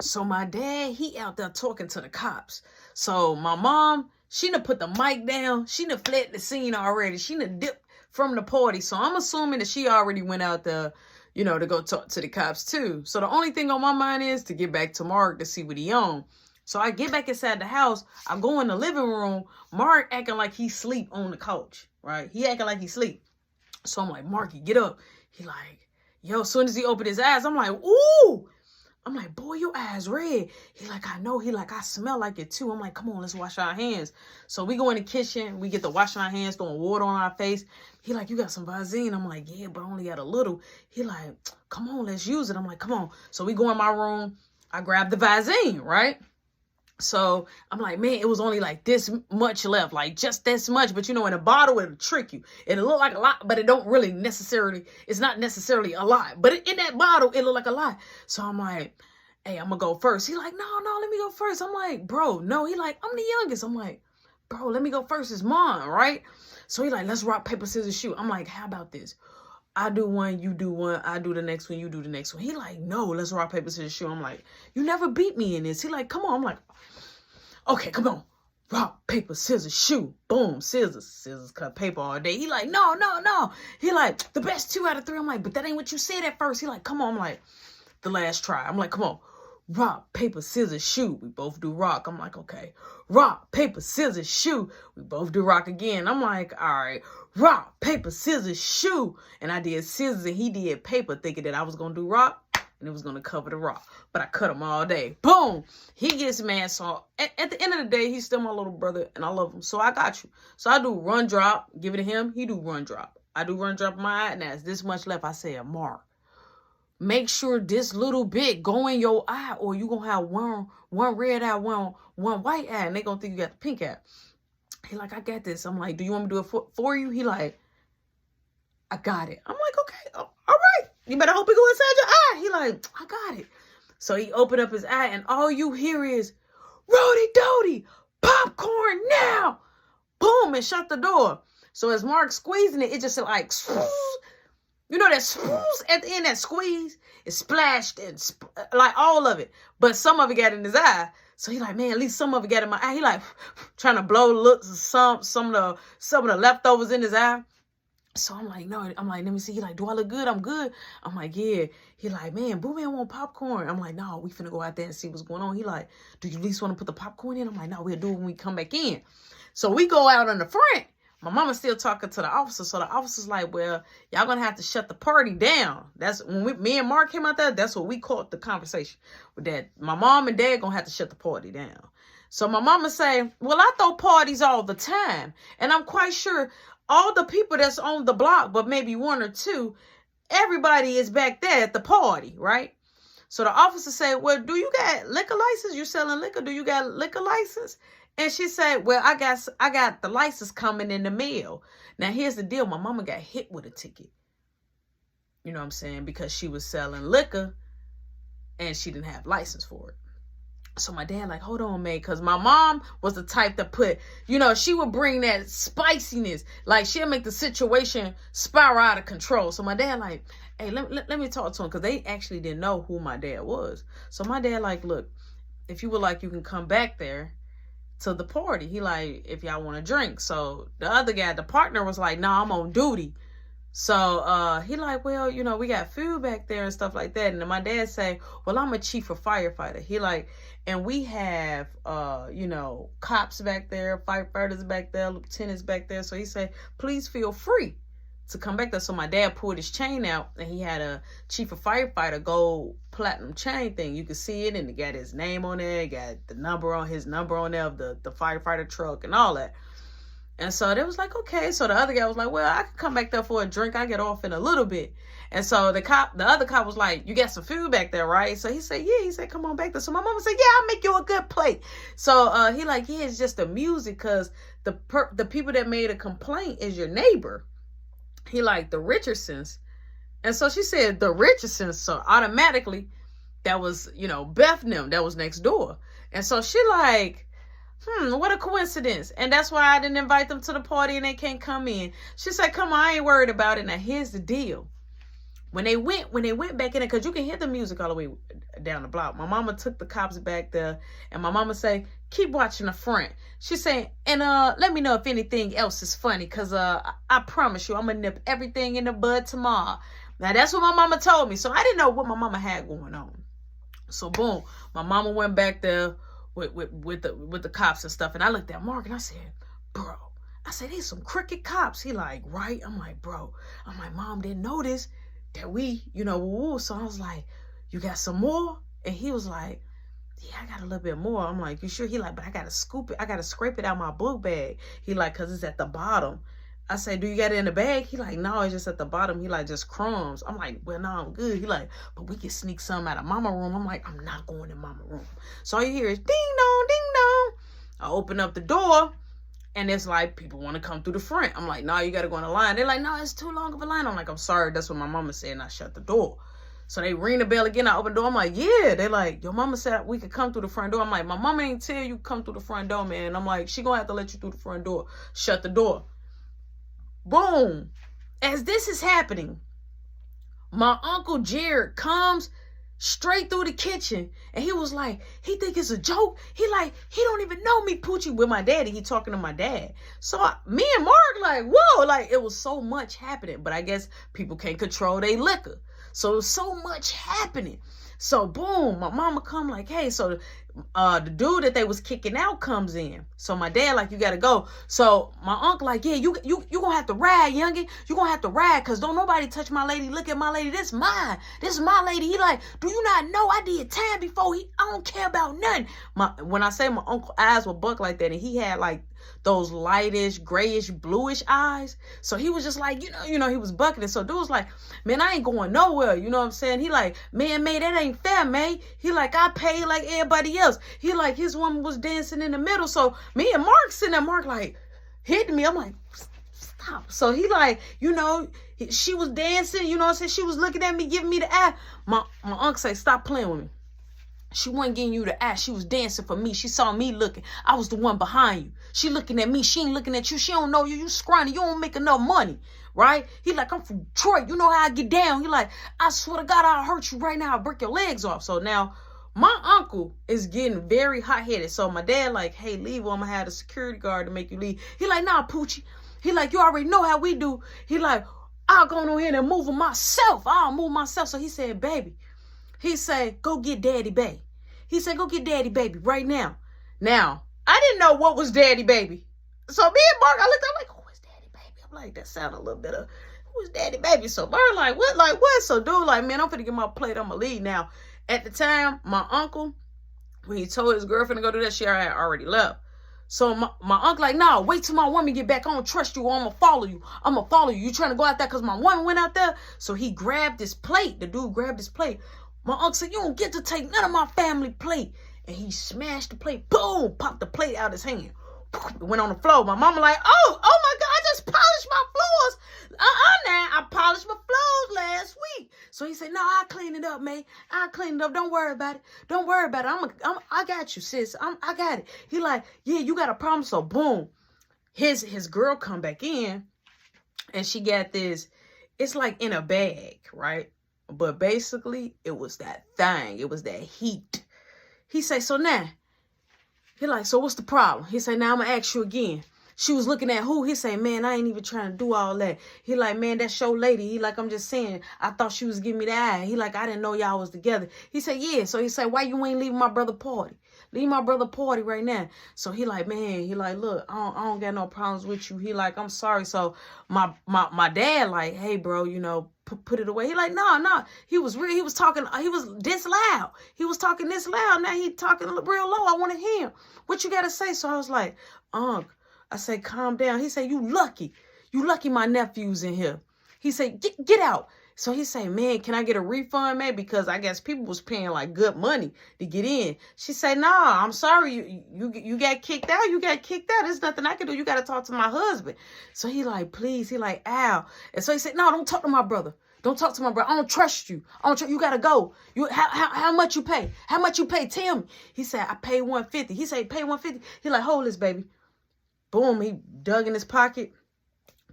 So my dad, he out there talking to the cops. So my mom, she done put the mic down. She done fled the scene already. She done dipped from the party. So I'm assuming that she already went out there, to go talk to the cops too. So the only thing on my mind is to get back to Mark to see what he on. So I get back inside the house. I go in the living room. Mark acting like he sleep on the couch, right? He acting like he sleep. So I'm like, Marky, get up. He like, yo, as soon as he opened his eyes, I'm like, ooh. I'm like, boy, your eyes red. He like, I know. He like, I smell like it too. I'm like, come on, let's wash our hands. So we go in the kitchen. We get to washing our hands, throwing water on our face. He like, you got some Vaseline? I'm like, yeah, but I only got a little. He like, come on, let's use it. I'm like, come on. So we go in my room. I grab the Vaseline, right? So I'm like, man, it was only like this much left, like just this much. But in a bottle, it'll trick you. It'll look like a lot, but it don't really necessarily, it's not necessarily a lot. But in that bottle, it look like a lot. So I'm like, hey, I'm gonna go first. He like, no, let me go first. I'm like, bro, no. He like, I'm the youngest. I'm like, bro, let me go first. It's mine, right? So he like, let's rock, paper, scissors, shoot. I'm like, how about this? I do one, you do one, I do the next one, you do the next one. He like, no, let's rock, paper, scissors, shoot. I'm like, you never beat me in this. He like, come on. I'm like, okay, come on. Rock, paper, scissors, shoot. Boom, scissors, cut paper all day. He like, no. He like, the best 2 out of 3. I'm like, but that ain't what you said at first. He like, come on. I'm like, the last try. I'm like, come on. Rock, paper, scissors, shoot. We both do rock. I'm like, okay. Rock, paper, scissors, shoot. We both do rock again. I'm like, all right. Rock, paper, scissors, shoot. And I did scissors and he did paper, thinking that I was going to do rock and it was going to cover the rock. But I cut him all day. Boom. He gets mad. So at the end of the day, he's still my little brother and I love him. So I got you. So I do run, drop, give it to him. He do run, drop. I do run, drop my eye. And there's this much left. I say, Mark, make sure this little bit go in your eye or you going to have one red eye, one white eye. And they going to think you got the pink eye. He like, I got this. I'm like, do you want me to do it for you? He like, I got it. I'm like, okay, all right. You better hope it go inside your eye. He like, I got it. So he opened up his eye and all you hear is, Rody Doty, popcorn now. Boom, and shut the door. So as Mark squeezing it, it just like, that at the end, that squeeze, it splashed and like all of it. But some of it got in his eye. So he like, man, at least some of it got in my eye. He like trying to blow some of the leftovers in his eye. So I'm like, no. I'm like, let me see. He like, do I look good? I'm good. I'm like, yeah. He like, man, Boo Man want popcorn. I'm like, no, we finna go out there and see what's going on. He like, do you at least want to put the popcorn in? I'm like, no, we'll do it when we come back in. So we go out in the front. My mama's still talking to the officer. So the officer's like, well, y'all gonna have to shut the party down. That's when me and Mark came out there. That's what we called the conversation with that. My mom and dad gonna have to shut the party down. So my mama say, well, I throw parties all the time. And I'm quite sure all the people that's on the block, but maybe 1 or 2, everybody is back there at the party, right? So the officer said, well, do you got liquor license? You selling liquor? Do you got liquor license? And she said, well, I got the license coming in the mail. Now, here's the deal. My mama got hit with a ticket. You know what I'm saying? Because she was selling liquor and she didn't have license for it. So my dad like, hold on, man, because my mom was the type to put, she would bring that spiciness. Like, she'll make the situation spiral out of control. So my dad like, hey, let me talk to him, because they actually didn't know who my dad was. So my dad like, look, if you would like, you can come back there to the party. He like, if y'all want to drink. So the other guy, the partner, was like, no, I'm on duty. So he like, well, we got food back there and stuff like that. And then my dad say, well, I'm a chief of firefighter. He like, and we have, cops back there, firefighters back there, lieutenants back there. So he said, please feel free to come back there. So my dad pulled his chain out and he had a chief of firefighter gold platinum chain thing. You could see it and it got his name on there. It got his number on there of the firefighter truck and all that. And so they was like, okay. So the other guy was like, well, I can come back there for a drink. I get off in a little bit. And so the other cop was like, you got some food back there, right? So he said, yeah. He said, come on back there. So my mama said, yeah, I'll make you a good plate. So he like, yeah, it's just the music, because the people that made a complaint is your neighbor. He like, the Richardsons. And so she said, the Richardsons. So automatically that was, Beth and them that was next door. And so she like, what a coincidence. And that's why I didn't invite them to the party and they can't come in. She said, come on, I ain't worried about it. Now, here's the deal. When they went back in there, because you can hear the music all the way down the block. My mama took the cops back there, and my mama say, keep watching the front. She saying, and let me know if anything else is funny, because I promise you, I'm gonna nip everything in the bud tomorrow. Now that's what my mama told me. So I didn't know what my mama had going on. So boom, my mama went back there with the cops and stuff, and I looked at Mark and I said, bro, I said, these some crooked cops. He like, right? I'm like, bro, I'm like, mom didn't notice that we, so I was like, you got some more? And he was like, yeah, I got a little bit more. I'm like, you sure? He like, but I gotta scoop it. I gotta scrape it out my book bag. He like, cause it's at the bottom. I say, do you got it in the bag? He like, no, it's just at the bottom. He like, just crumbs. I'm like, well, no, I'm good. He like, but we can sneak some out of mama room. I'm like, I'm not going in mama room. So all you hear is ding dong, ding dong. I open up the door. And it's like, people want to come through the front. I'm like, no, you got to go in the line. They're like, no, it's too long of a line. I'm like, I'm sorry. That's what my mama said. And I shut the door. So they ring the bell again. I open the door. I'm like, yeah. They're like, your mama said we could come through the front door. I'm like, my mama ain't tell you come through the front door, man. I'm like, she going to have to let you through the front door. Shut the door. Boom. As this is happening, my Uncle Jared comes straight through the kitchen, and he was like, he think it's a joke. He like, he don't even know me, Poochie. With my daddy, he talking to my dad. So me and Mark like, whoa, like it was so much happening. But I guess people can't control their liquor, so there's so much happening. So boom, my mama come like, hey, so the dude that they was kicking out comes in. So my dad like, you gotta go. So my uncle like, yeah, you gonna have to ride, youngin. You gonna have to ride, cause don't nobody touch my lady. Look at my lady. This mine. This is my lady. He like, do you not know I did time before? I don't care about nothing. When I say my uncle eyes were buck like that, and he had like those lightish, grayish, bluish eyes. So he was just like, he was bucketing. So dude was like, man, I ain't going nowhere. You know what I'm saying? He like, man, that ain't fair, man. He like, I pay like everybody else. He like, his woman was dancing in the middle. So me and Mark sitting there, Mark like hitting me. I'm like, stop. So he like, she was dancing, you know what I'm saying? She was looking at me, giving me the eye. My uncle say, stop playing with me. She wasn't giving you the ass. She was dancing for me. She saw me looking. I was the one behind you. She looking at me. She ain't looking at you. She don't know you. You scrawny. You don't make enough money. Right? He like, I'm from Detroit. You know how I get down. He like, I swear to God, I'll hurt you right now. I'll break your legs off. So now my uncle is getting very hot-headed. So my dad like, hey, leave, or I'm going to have the security guard to make you leave. He like, nah, Poochie. He like, you already know how we do. He like, I'll go on here and move him myself. I'll move myself. So he said, baby. He said, go get Daddy Baby. He said, go get Daddy Baby right now. Now, I didn't know what was Daddy Baby. So me and Mark, I looked up like, who is Daddy Baby? I'm like, that sounded a little bit of, who is Daddy Baby? So Mark like, what? Like, what? So dude like, man, I'm finna get my plate. I'm gonna leave. Now, at the time, my uncle, when he told his girlfriend to go do that, she had already left. So my uncle like, nah, wait till my woman get back. I don't trust you, or I'm gonna follow you. I'm gonna follow you. You trying to go out there because my woman went out there? So he grabbed his plate. The dude grabbed his plate. My uncle said, you don't get to take none of my family plate. And he smashed the plate. Boom! Popped the plate out his hand. It went on the floor. My mama like, oh my God, I just polished my floors. Now I polished my floors last week. So he said, no, I'll clean it up, man. I'll clean it up. Don't worry about it. Don't worry about it. I got you, sis. I got it. He like, yeah, you got a problem. So boom. His girl come back in, and she got this, it's like in a bag, right? But basically, it was that thing. It was that heat. He say, so now, he like, so what's the problem? He say, now I'm going to ask you again. She was looking at who? He say, man, I ain't even trying to do all that. He like, man, that's your lady. He like, I'm just saying, I thought she was giving me the eye. He like, I didn't know y'all was together. He said, yeah. So he said, why you ain't leaving my brother party? Leave my brother party right now. So he like, man, he like, look, I don't got no problems with you. He like, I'm sorry. So my dad like, hey, bro, put it away. He like, no. He was talking, he was this loud. He was talking this loud. Now he talking real low. I want to hear him. What you got to say? So I was like, I say, calm down. He said, you lucky my nephew's in here. He said, get out. So he say, man, can I get a refund, man? Because I guess people was paying like good money to get in. She said, nah, I'm sorry. You got kicked out. You got kicked out. There's nothing I can do. You got to talk to my husband. So he like, please. He like, ow. And so he said, no, don't talk to my brother. Don't talk to my brother. I don't trust you. You got to go. How much you pay? How much you pay? Tell me. He said, I paid $150. He said, pay $150. He like, hold this, baby. Boom. He dug in his pocket,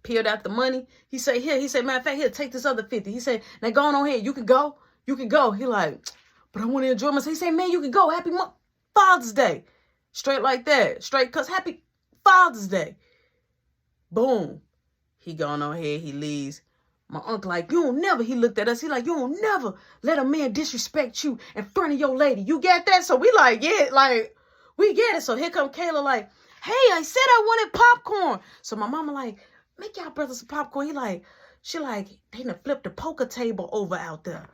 peeled out the money. He said, here. He said, matter of fact, here, take this other 50. He said, now go on here. You can go. You can go. He like, but I want to enjoy myself. He said, man, you can go. Happy Father's Day. Straight like that. Straight cuz happy Father's Day. Boom. He gone on here. He leaves. My uncle like, you don't never. He looked at us. He like, you don't never let a man disrespect you in front of your lady. You get that? So we like, yeah, like, we get it. So here come Kayla like, hey, I said I wanted popcorn. So my mama like, make y'all brothers some popcorn. She like, they done flipped the poker table over out there.